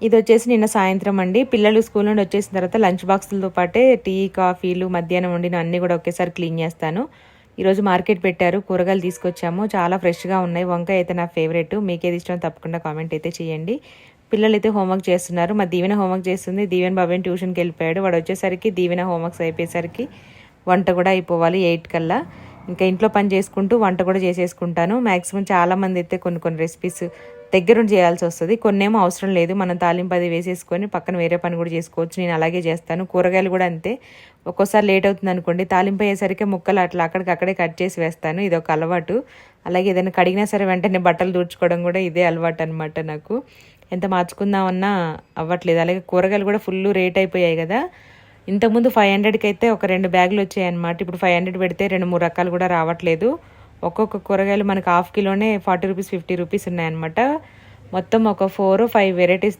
ఇది వచ్చేసి నిన్న సాయంత్రం అండి. పిల్లలు స్కూల్ నుండి వచ్చేసిన తర్వాత లంచ్ బాక్సులతో పాటే టీ, కాఫీలు, మధ్యాహ్నం వండిన అన్నీ కూడా ఒకేసారి క్లీన్ చేస్తాను. ఈరోజు మార్కెట్ పెట్టారు, కూరగాయలు తీసుకొచ్చాము. చాలా ఫ్రెష్గా ఉన్నాయి. వంకాయ అయితే నా ఫేవరెట్. మీకేది ఇష్టం తప్పకుండా కామెంట్ అయితే చేయండి. పిల్లలు అయితే హోంవర్క్ చేస్తున్నారు. మా దీవెన హోంవర్క్ చేస్తుంది. దీవెన్ బాబాయ్ ట్యూషన్కి వెళ్ళిపోయాడు. వాడు వచ్చేసరికి దీవెన హోంవర్క్స్ అయిపోయేసరికి వంట కూడా అయిపోవాలి 8 కల్లా. ఇంకా ఇంట్లో పని చేసుకుంటూ వంట కూడా చేసేసుకుంటాను. మ్యాక్సిమం చాలామంది అయితే కొన్ని రెసిపీస్ దగ్గరుండి చేయాల్సి వస్తుంది. కొన్నేమో అవసరం లేదు, మనం తాలింపు అది వేసేసుకొని పక్కన వేరే పని కూడా చేసుకోవచ్చు. నేను అలాగే చేస్తాను. కూరగాయలు కూడా అంతే. ఒక్కోసారి లేట్ అవుతుంది అనుకోండి, తాలింపు అయ్యేసరికి ముక్కలు అట్లా అక్కడికక్కడే కట్ చేసి వేస్తాను. ఇది ఒక అలవాటు. అలాగే ఏదైనా కడిగినా సరే వెంటనే బట్టలు దూడ్చుకోవడం కూడా ఇదే అలవాటు అనమాట నాకు. ఎంత మార్చుకుందామన్నా అవ్వట్లేదు. అలాగే కూరగాయలు కూడా ఫుల్ రేట్ అయిపోయాయి కదా. ఇంతకుముందు 500కి అయితే ఒక 2 బ్యాగులు వచ్చాయన్నమాట. ఇప్పుడు 500 పెడితే 2-3 రకాలు కూడా రావట్లేదు. ఒక్కొక్క కూరగాయలు మనకు హాఫ్ కిలోనే 40 రూపీస్ 50 రూపీస్ ఉన్నాయన్నమాట. మొత్తం ఒక 4-5 వెరైటీస్